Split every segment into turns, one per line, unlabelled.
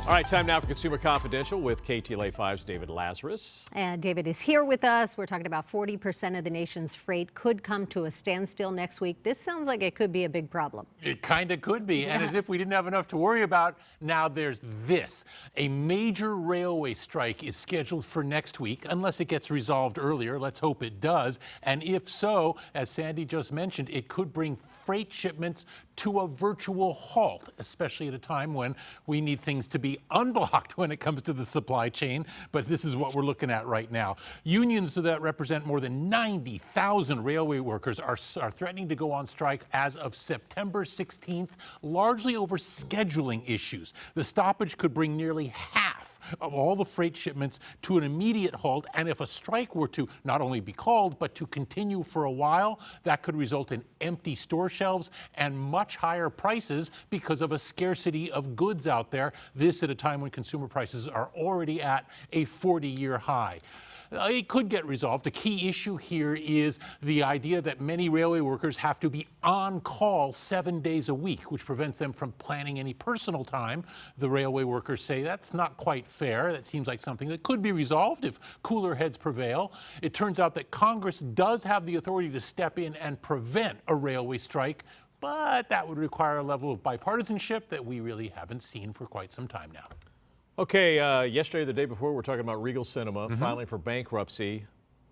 All right, time now for Consumer Confidential with KTLA 5's David Lazarus.
And David is here with us. We're talking about 40% of the nation's freight could come to a standstill next week. This sounds like it could be a big problem.
It kind of could be. And as if we didn't have enough to worry about, now there's this. A major railway strike is scheduled for next week, unless it gets resolved earlier. Let's hope it does. And if so, as Sandy just mentioned, it could bring freight shipments to a virtual halt, especially at a time when we need things to be unblocked when it comes to the supply chain. But this is what we're looking at right now. Unions that represent more than 90,000 railway workers are threatening to go on strike as of September 16th, largely over scheduling issues. The stoppage could bring nearly half of all the freight shipments to an immediate halt. And if a strike were to not only be called, but to continue for a while, that could result in empty store shelves and much higher prices because of a scarcity of goods out there. This at a time when consumer prices are already at a 40-year high. It could get resolved. A key issue here is the idea that many railway workers have to be on call 7 days a week, which prevents them from planning any personal time. The railway workers say that's not quite fair. That seems like something that could be resolved if cooler heads prevail. It turns out that Congress does have the authority to step in and prevent a railway strike, but that would require a level of bipartisanship that we really haven't seen for quite some time now.
Okay, yesterday or the day before, we were talking about Regal Cinema filing for bankruptcy.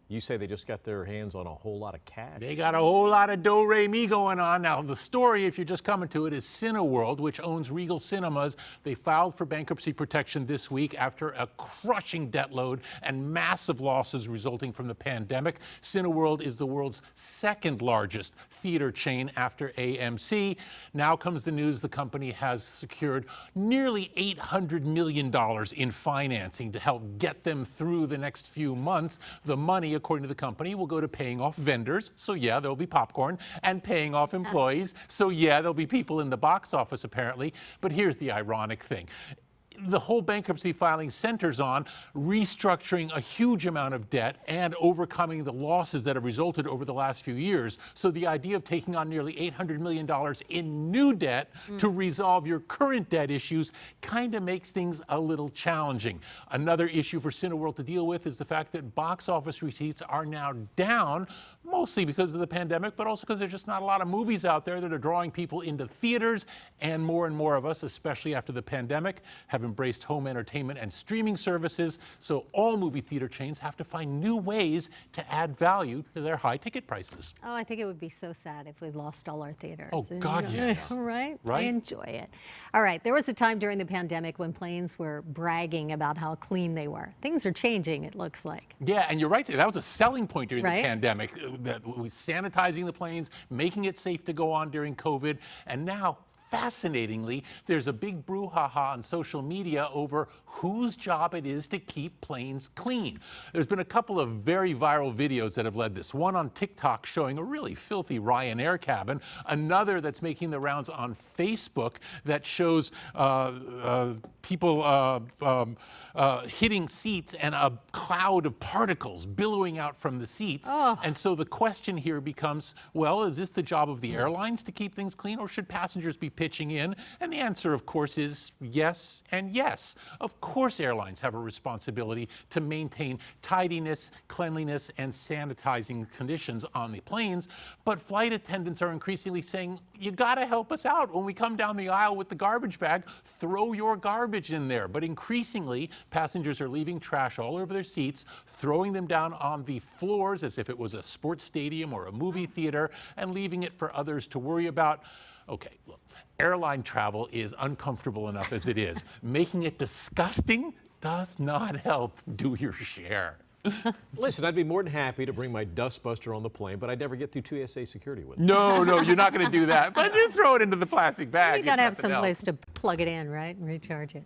You say they just got their hands on a whole lot of cash.
They got a whole lot of do-re-mi going on. Now, the story, if you're just coming to it, is Cineworld, which owns Regal Cinemas. They filed for bankruptcy protection this week after a crushing debt load and massive losses resulting from the pandemic. Cineworld is the world's second largest theater chain after AMC. Now comes the news the company has secured nearly $800 million in financing to help get them through the next few months. The money, according to the company, will go to paying off vendors, so yeah, there'll be popcorn, and paying off employees, so yeah, there'll be people in the box office apparently. But here's the ironic thing. The whole bankruptcy filing centers on restructuring a huge amount of debt and overcoming the losses that have resulted over the last few years. So the idea of taking on nearly $800 million in new debt to resolve your current debt issues kind of makes things a little challenging. Another issue for Cineworld to deal with is the fact that box office receipts are now down, mostly because of the pandemic, but also because there's just not a lot of movies out there that are drawing people into theaters. And more of us, especially after the pandemic, have embraced home entertainment and streaming services. So all movie theater chains have to find new ways to add value to their high ticket prices.
Oh, I think it would be so sad if we lost all our theaters.
Oh, God, yes.
Right?
Right?
I enjoy it. All right. There was a time during the pandemic when planes were bragging about how clean they were. Things are changing, it looks like.
Yeah, and you're right. That was a selling point during
Right?
the pandemic. That was sanitizing the planes, making it safe to go on during COVID. And now, fascinatingly, there's a big brouhaha on social media over whose job it is to keep planes clean. There's been a couple of very viral videos that have led this. One on TikTok showing a really filthy Ryanair cabin. Another that's making the rounds on Facebook that shows people hitting seats and a cloud of particles billowing out from the seats.
Oh.
And so the question here becomes, well, is this the job of the airlines to keep things clean, or should passengers be pitching in? And the answer, of course, is yes and yes. Of course, airlines have a responsibility to maintain tidiness, cleanliness, and sanitizing conditions on the planes. But flight attendants are increasingly saying, you gotta help us out. When we come down the aisle with the garbage bag, throw your garbage in there. But increasingly, passengers are leaving trash all over their seats, throwing them down on the floors as if it was a sports stadium or a movie theater, and leaving it for others to worry about. Okay, look, airline travel is uncomfortable enough as it is. Making it disgusting does not help. Do your share.
Listen, I'd be more than happy to bring my dustbuster on the plane, but I'd never get through TSA security with it.
No, you're not going to do that. But do throw it into the plastic bag.
You got to have some place to plug it in, right, and recharge it.